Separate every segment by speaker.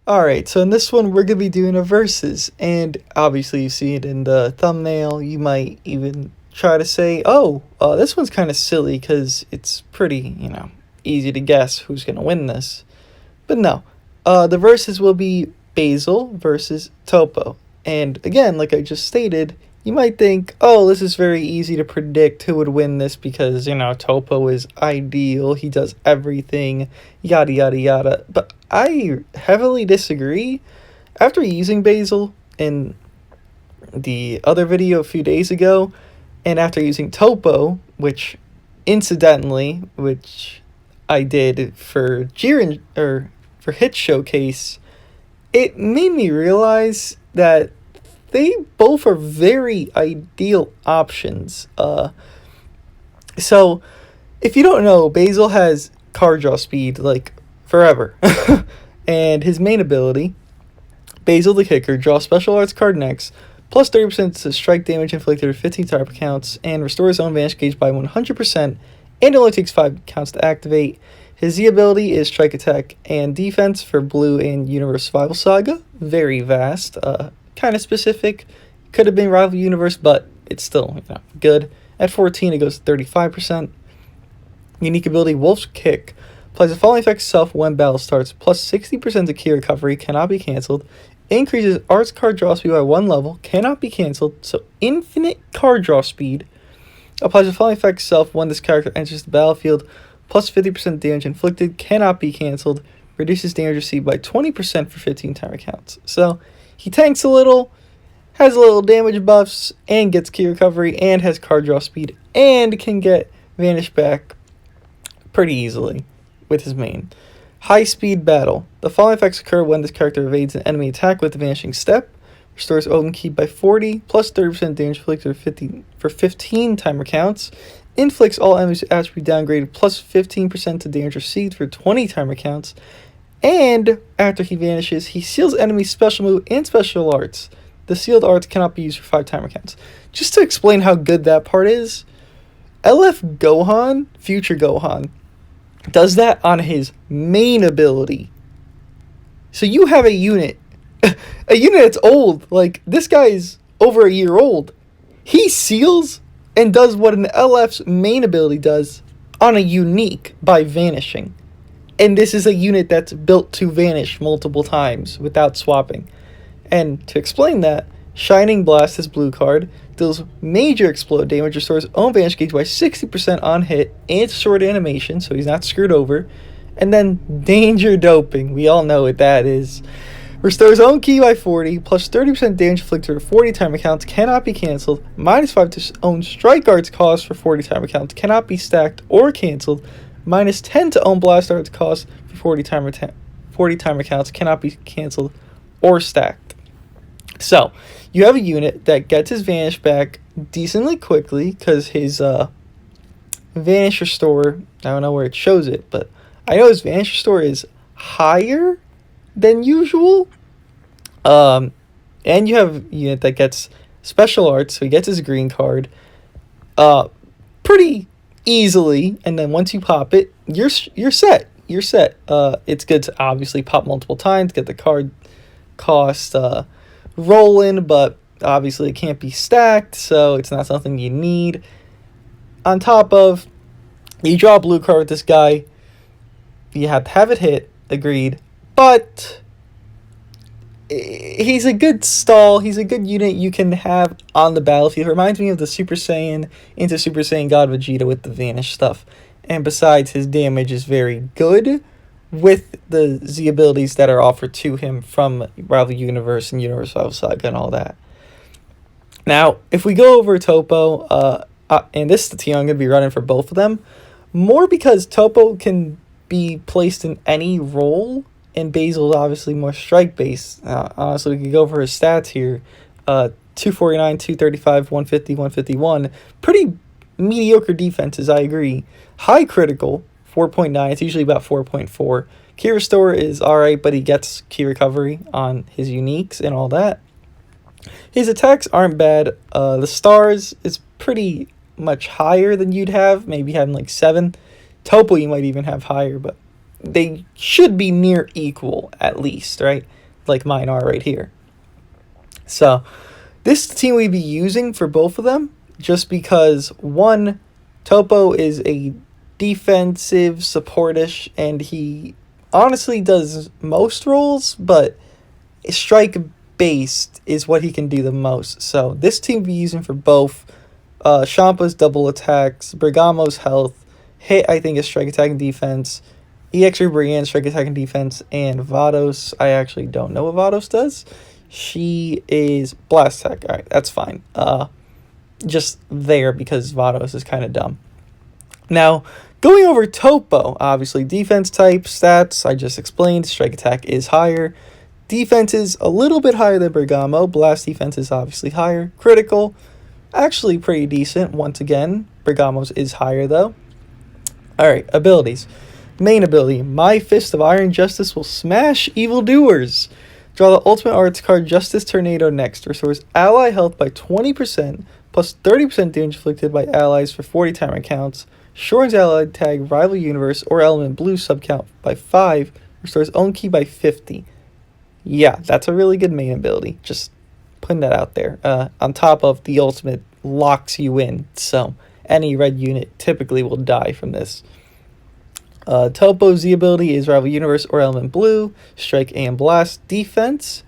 Speaker 1: Alright, so in this one we're going to be doing a versus, and obviously you see it in the thumbnail. You might even try to say, oh, this one's kind of silly because it's pretty, easy to guess who's going to win this. But no, the versus will be Basil versus Toppo. And again, like I just stated, you might think, oh, this is very easy to predict who would win this because, Toppo is ideal. He does everything, yada, yada, yada. But I heavily disagree. After using Basil in the other video a few days ago, and after using Toppo, which I did for Jiren, or for Hit Showcase, it made me realize that they both are very ideal options. So, if you don't know, Basil has card draw speed, like, forever. And his main ability, Basil the Kicker, draws special arts card next, plus 30% to strike damage inflicted with 15 type counts, and restores his own Vanish Gauge by 100%, and it only takes 5 counts to activate. His Z ability is Strike Attack and Defense for Blue and Universe Survival Saga. Very vast, kind of specific. Could have been Rival Universe, but it's still good. At 14, it goes to 35%. Unique ability Wolf's Kick. Applies the following effect itself when battle starts. Plus 60% to key recovery, cannot be cancelled. Increases arts card draw speed by 1 level, cannot be cancelled. So infinite card draw speed. Applies the following effect itself when this character enters the battlefield. Plus 50% damage inflicted, cannot be cancelled. Reduces damage received by 20% for 15 timer counts. So he tanks a little, has a little damage buffs, and gets key recovery, and has card draw speed, and can get Vanish back pretty easily with his main. High speed battle. The following effects occur when this character evades an enemy attack with the Vanishing Step. Restores open key by 40, plus 30% damage inflicted for 15 timer counts. Inflicts all enemies with attribute downgraded, plus 15% to damage received for 20 timer counts. And after he vanishes, he seals enemies' special move and special arts. The sealed arts cannot be used for 5 timer counts. Just to explain how good that part is, LF Gohan, Future Gohan, does that on his main ability. So you have a unit that's old. Like, this guy's over a year old. He seals and does what an LF's main ability does on a unique by vanishing. And this is a unit that's built to vanish multiple times without swapping. And to explain that, Shining Blast, his blue card, deals major explode damage, restores own Vanish Gauge by 60% on hit, and it's short animation, so he's not screwed over. And then Danger Doping, we all know what that is. Restores own key by 40, plus 30% damage inflicted for 40 timer counts, cannot be cancelled. Minus 5 to own Strike Arts cost for 40 timer counts, cannot be stacked or cancelled. Minus 10 to own Blast Arts cost for 40 timer counts, cannot be cancelled or stacked. So, you have a unit that gets his Vanish back decently quickly, because his Vanish Restore, I don't know where it shows it, but I know his Vanish Restore is higher than usual. And you have a unit that gets special arts, so he gets his green card pretty easily, and then once you pop it, you're set. You're set. It's good to obviously pop multiple times, get the card cost rolling, but obviously it can't be stacked, so it's not something you need. On top of, you draw a blue card with this guy, you have to have it hit, agreed, but he's a good stall, he's a good unit you can have on the battlefield. It reminds me of the Super Saiyan into Super Saiyan God Vegeta with the Vanish stuff. And besides, his damage is very good with the Z abilities that are offered to him from Rival Universe and Universe Survival Saga and all that. Now, if we go over Toppo, and this is the team I'm going to be running for both of them, more because Toppo can be placed in any role, and Basil is obviously more strike-based. Honestly, we could go over his stats here. 249, 235, 150, 151. Pretty mediocre defenses, I agree. High critical, 4.9. It's usually about 4.4. Key Restore is alright, but he gets key recovery on his uniques and all that. His attacks aren't bad. The stars is pretty much higher than you'd have. Maybe having like 7. Toppo you might even have higher, but they should be near equal at least, right? like mine are right here. So this team we'd be using for both of them, just because one, Toppo is a defensive supportish, and he honestly does most roles, but strike based is what he can do the most. So this team be using for both. Champa's double attacks, Bergamo's health, Hit I think is strike attack and defense, EX Brienne strike attack and defense, and Vados, I actually don't know what Vados does. She is blast attack. Alright, that's fine. Just there because Vados is kind of dumb. Now, going over Toppo, obviously defense type, stats, I just explained, strike attack is higher. Defense is a little bit higher than Bergamo, blast defense is obviously higher. Critical, actually pretty decent, once again. Bergamo's is higher though. Alright, abilities. Main ability, My Fist of Iron Justice will smash evildoers. Draw the ultimate arts card Justice Tornado next. Restores ally health by 20%, plus 30% damage inflicted by allies for 40 timer counts. Shortens allied tag Rival Universe or Element Blue subcount by 5. Restores own key by 50. Yeah, that's a really good main ability. Just putting that out there. On top of the ultimate locks you in. So any red unit typically will die from this. Toppo's Z ability is Rival Universe or Element Blue, Strike and Blast defense,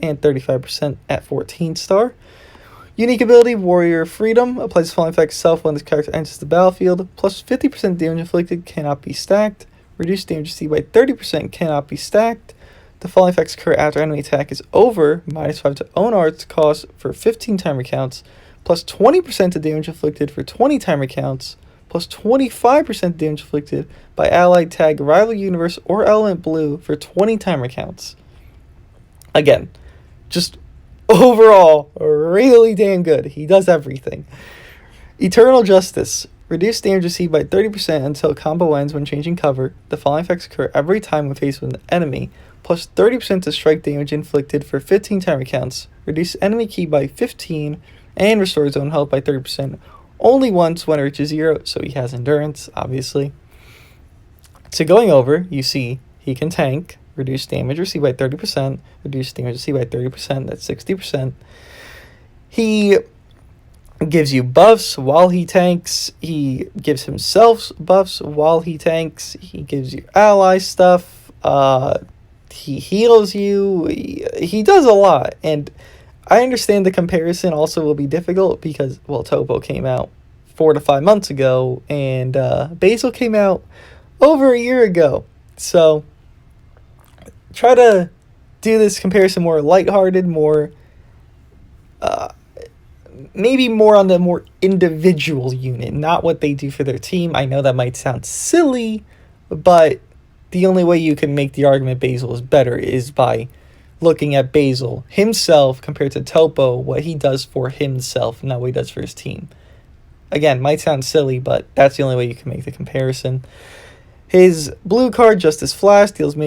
Speaker 1: and 35% at 14 star. Unique ability, Warrior Freedom, applies falling effect self when this character enters the battlefield, plus 50% damage inflicted, cannot be stacked. Reduced damage received by 30%, cannot be stacked. The falling effects occur after enemy attack is over, -5 to own arts cost for 15 timer counts, plus 20% of damage inflicted for 20 timer counts, plus 25% damage inflicted by allied tag Rival Universe or Element Blue for 20 timer counts. Again, just overall really damn good. He does everything. Eternal Justice. Reduce damage received by 30% until combo ends when changing cover. The following effects occur every time when faced with an enemy, plus 30% to strike damage inflicted for 15 timer counts. Reduce enemy key by 15 and restores own health by 30%. Only once when it reaches 0, so he has endurance, obviously. So going over, you see he can tank, reduce damage received by 30%, reduce damage received by 30%, that's 60%. He gives you buffs while he tanks, he gives himself buffs while he tanks, he gives you ally stuff, he heals you, he does a lot, and I understand the comparison also will be difficult because, well, Toppo came out 4 to 5 months ago, and Basil came out over a year ago. So, try to do this comparison more lighthearted, more, maybe more on the more individual unit, not what they do for their team. I know that might sound silly, but the only way you can make the argument Basil is better is by looking at Basil himself compared to Toppo, what he does for himself, not what he does for his team. Again, might sound silly, but that's the only way you can make the comparison. His blue card, Justice Flash, deals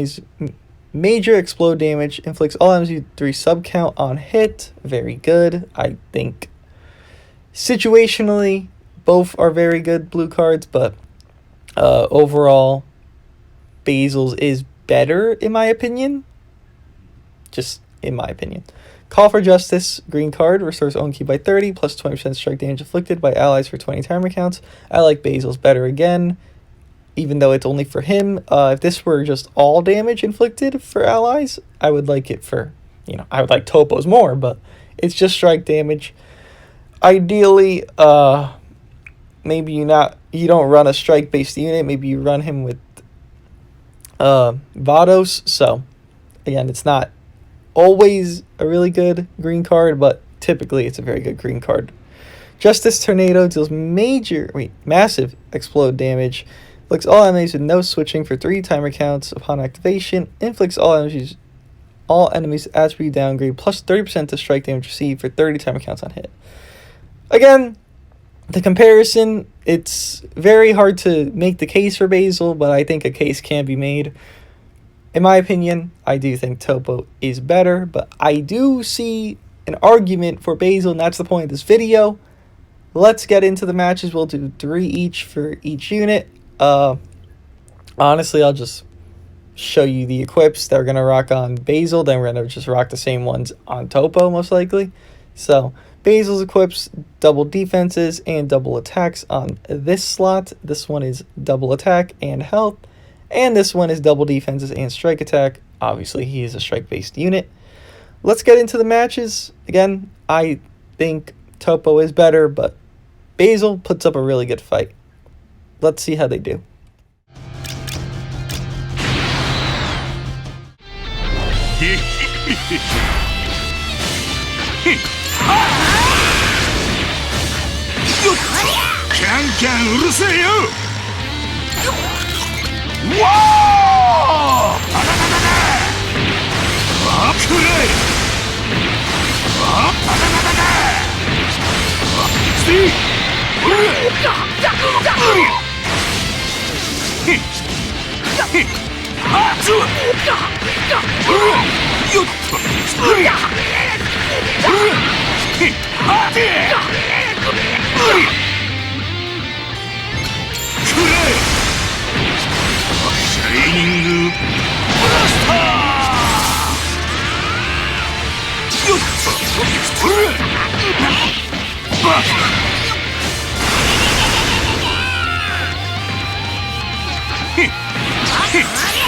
Speaker 1: major explode damage, inflicts all enemies 3 subcount on hit. Very good. I think situationally, both are very good blue cards, but overall, Basil's is better, in my opinion. Just in my opinion. Call for Justice, green card, restores own key by 30, plus 20% strike damage inflicted by allies for 20 timer counts. I like Basil's better again, even though it's only for him. If this were just all damage inflicted for allies, I would like it for, I would like Toppo's more, but it's just strike damage. Ideally, maybe you don't run a strike-based unit, maybe you run him with Vados, so again, it's not always a really good green card, but typically it's a very good green card. Justice Tornado deals massive explode damage, inflicts all enemies with no switching for 3 timer counts upon activation, inflicts all enemies attribute downgrade, plus 30% to strike damage received for 30 timer counts on hit. Again, the comparison, it's very hard to make the case for Basil, but I think a case can be made. In my opinion, I do think Toppo is better, but I do see an argument for Basil, and that's the point of this video. Let's get into the matches. We'll do 3 each for each unit. Honestly, I'll just show you the equips that we're going to rock on Basil. Then we're going to just rock the same ones on Toppo, most likely. So Basil's equips double defenses and double attacks on this slot. This one is double attack and health. And this one is double defenses and strike attack. Obviously, he is a strike-based unit. Let's get into the matches. Again, I think Toppo is better, but Basil puts up a really good fight. Let's see how they do.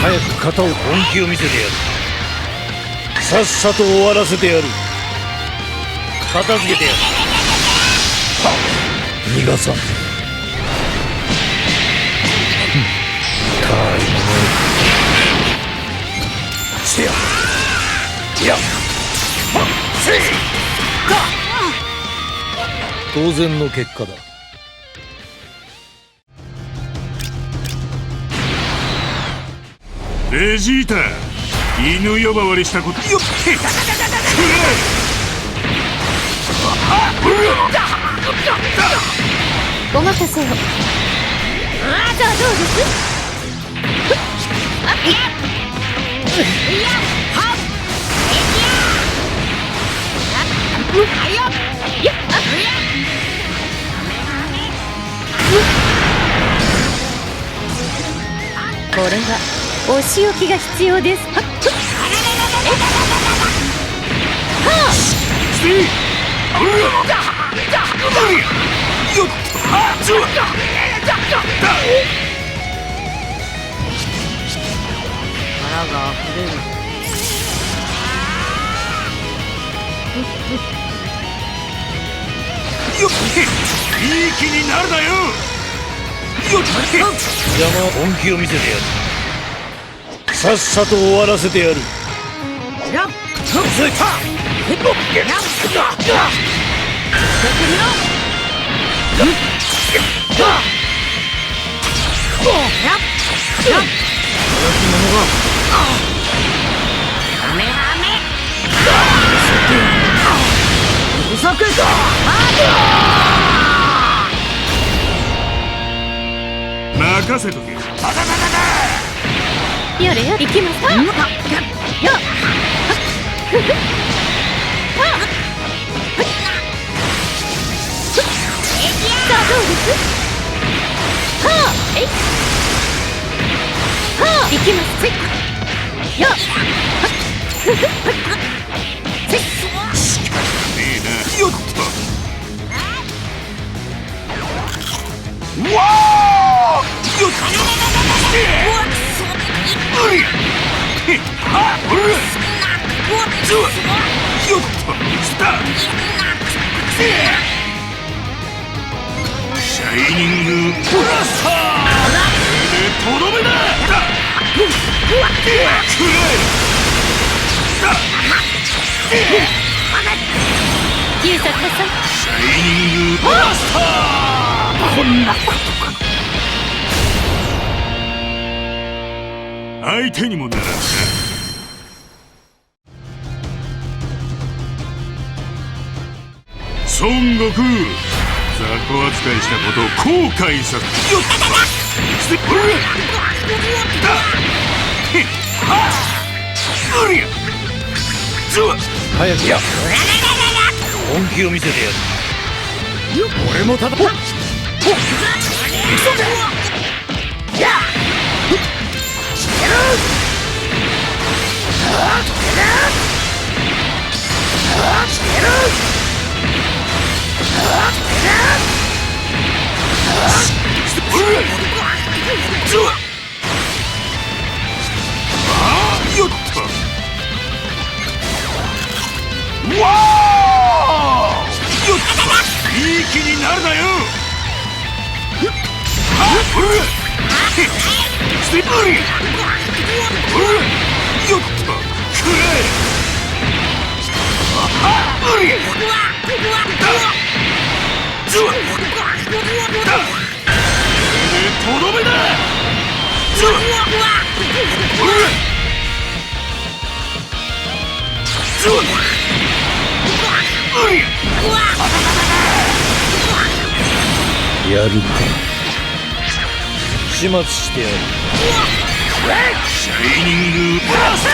Speaker 2: 早く型を本気を見せてやる。さっさと終わらせてやる。片付けてやる。逃がさん。たわいもない。せや。や。せい。当然の結果だ。
Speaker 3: ベジータ、犬呼ばわりしたことよっへっ
Speaker 4: お任せを。じゃあどうです？これはお仕置きが必要です。腹が溢れる。
Speaker 3: いい気になるなよ。
Speaker 2: 邪魔本気を見せてやる。さっさと終わらせてやる。
Speaker 3: 任せとけ。
Speaker 4: やれや行きます。さあどうです？行きます。よっ。
Speaker 3: 仕方ねえな。よっと。わあ！よっと。シャイニングブラスターでとどめだ。
Speaker 4: 旧作さん。
Speaker 3: シャイニングブラスター。
Speaker 4: こんなことか。
Speaker 3: 相手にもならんな。孫悟空、雑魚扱いしたことを後悔させ。よっ。
Speaker 2: 早くや。本気を見せてやる。俺もただ。
Speaker 3: よっとわーよっといい気になるなよステップよっとくらえとどめだ
Speaker 2: やるか。始末してやる。
Speaker 3: シャイニングブラスタ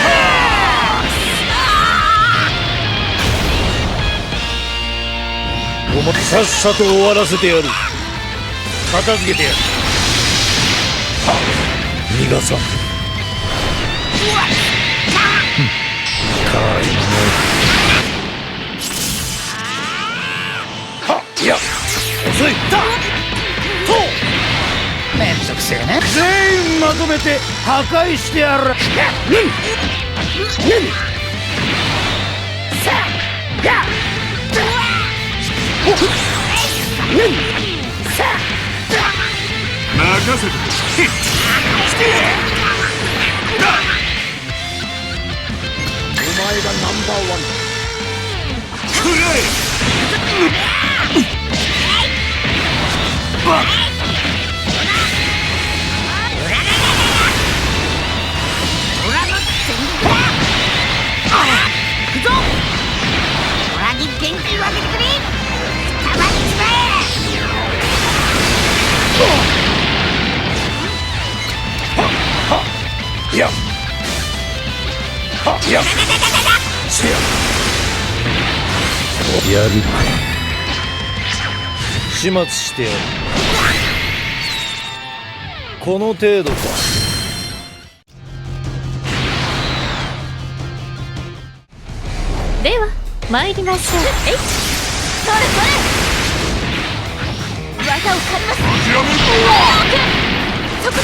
Speaker 2: お前さっさと終わらせてやる。片付けてやる。逃がさん。かいもの。いや遅いだとめんどくせえね。全員まとめて破壊してやる。
Speaker 3: 任せて
Speaker 2: お前がナンバーワンだ。
Speaker 3: くらえ
Speaker 2: いやいやせややるか。始末してやる。この程度か。
Speaker 4: では参りましょう。えい、それそれ、技を借ります。
Speaker 3: 諦める
Speaker 4: そこで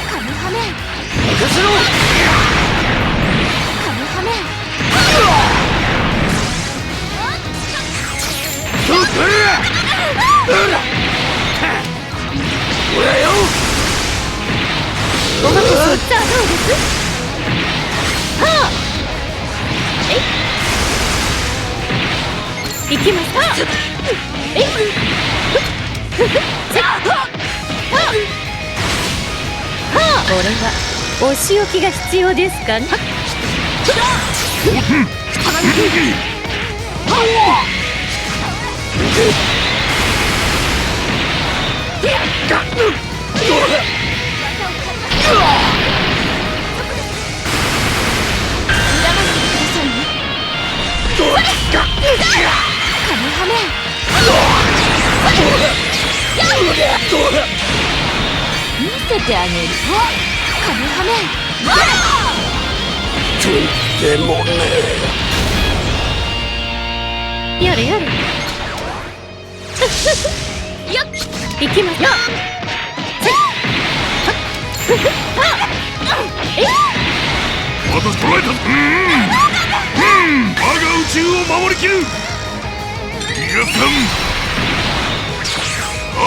Speaker 4: カメハメ
Speaker 2: 任せろ。
Speaker 4: カメハメ
Speaker 2: おらよ。
Speaker 4: おまけさあどうです。はあ、えい、行きますか。えい、これはお仕置きが必要ですかね。カメハメ見せてあげる。カメハメ
Speaker 2: とんでもね
Speaker 4: やれやれ。よっ、行きますよ。
Speaker 3: 私捕らえたぞ。我が宇宙を守りきる。逃がさん。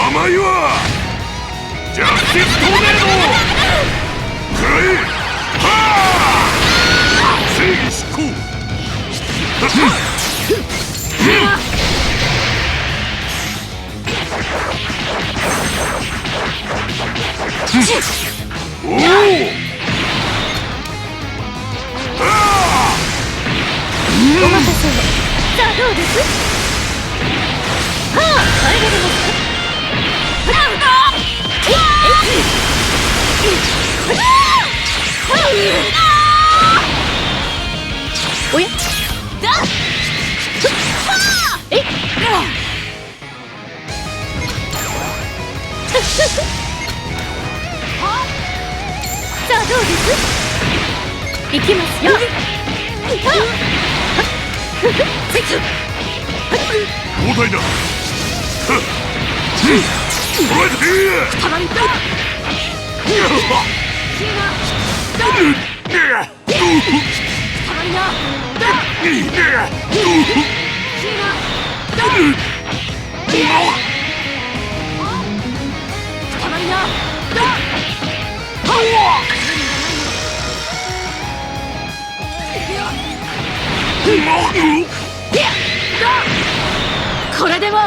Speaker 3: 甘いわ。ジャスティストーネード。くらえ。はあ。正義執行。おお。
Speaker 4: お任せを。さあどうです。はあ、耐えられますか。おやえいさあどうです。行きますよ。
Speaker 3: 交代だ。捕らえて。
Speaker 4: たまりだ。たまりな。たまりな。これでも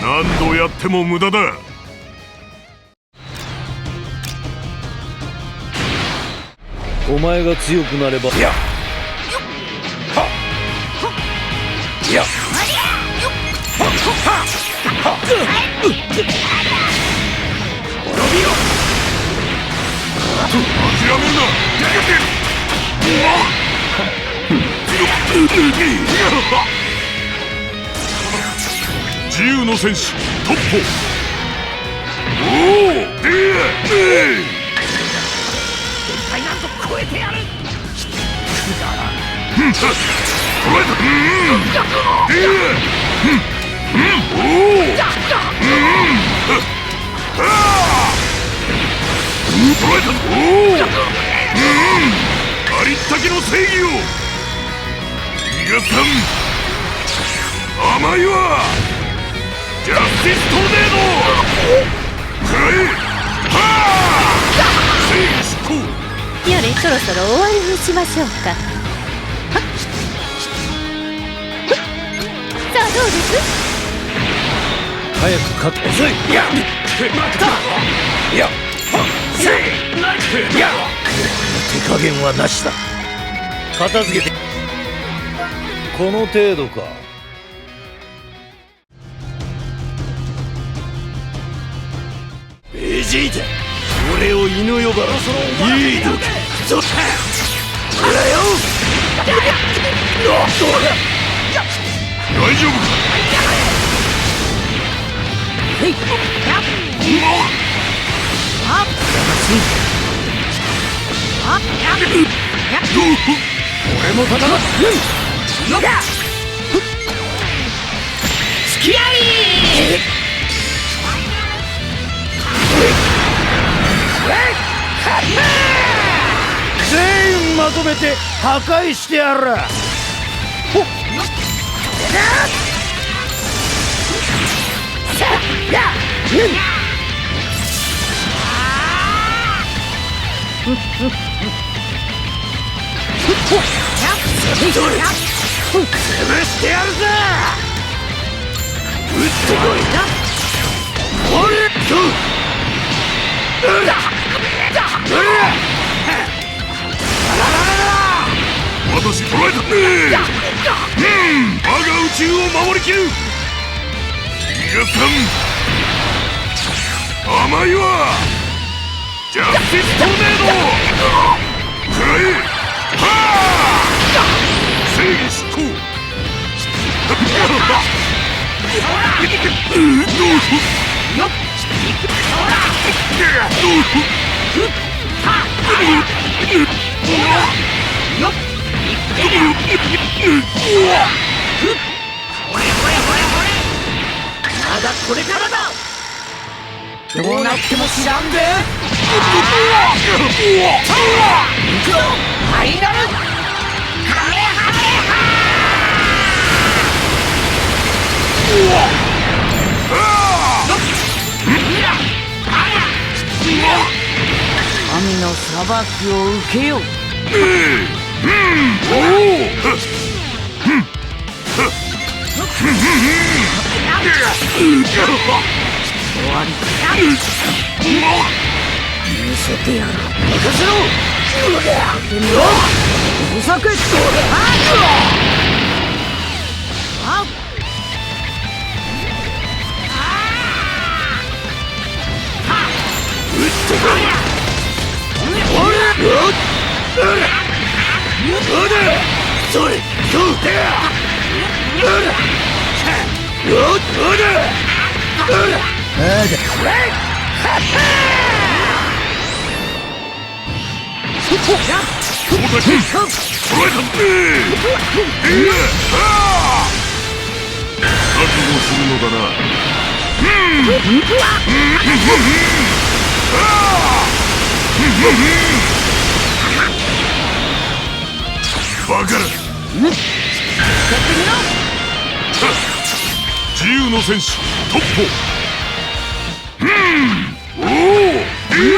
Speaker 3: 何度やっても無駄だ。
Speaker 2: お前が強くなれば。やっやっ
Speaker 3: 諦めるな。自由の戦士トッポ。おお、
Speaker 4: 絶対なんと超えてやる。
Speaker 3: ありったけの正義を逃がさん。甘いわ。ジャスティストルネード。くらえ。はあ。正義執行。
Speaker 4: よりそろそろ終わりにしましょうか。さあどうです？
Speaker 2: 早く勝って遅い。や負けた。や手加減はなしだ。片付けて。この程度か。ベジータ、俺を犬呼ばいい時ぞ。ほらよ。
Speaker 3: 大丈夫か。
Speaker 4: へい。
Speaker 2: 俺も戦う。
Speaker 4: 付き合い。
Speaker 2: 全員まとめて破壊してやる。ほっ。潰してやるぜ。撃ってこい。ほれと。
Speaker 3: 私捕らえた。我が宇宙を守りきる。逃がさん。甘いわ。ジャスティストルネード。くらえ。はあ。正義執行。
Speaker 4: まだこれからだ。どうなっても知らんで。行くぞファイナルカメハメ神の裁きを受けよう。終わりだ。見せてやる。任せろ。お酒。
Speaker 3: 覚悟するのだな。バカら。自由の戦士トッポ。おお、いや、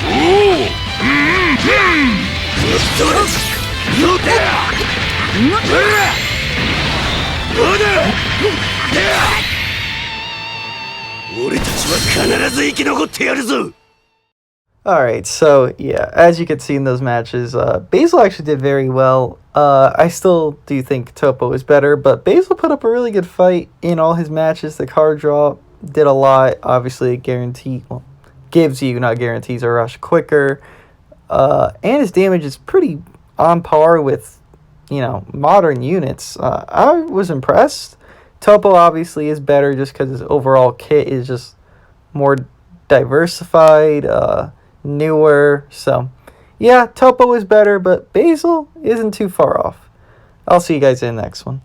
Speaker 3: おお、俺たちは必ず生き残ってやるぞ。
Speaker 1: Alright, so yeah, as you can see in those matches, Basil actually did very well. I still do think Toppo is better, but Basil put up a really good fight in all his matches. The card draw did a lot. Obviously, gives you, not guarantees, a rush quicker. And his damage is pretty on par with, modern units. I was impressed. Toppo obviously is better just because his overall kit is just more diversified, newer. So, yeah, Toppo is better, but Basil isn't too far off. I'll see you guys in the next one.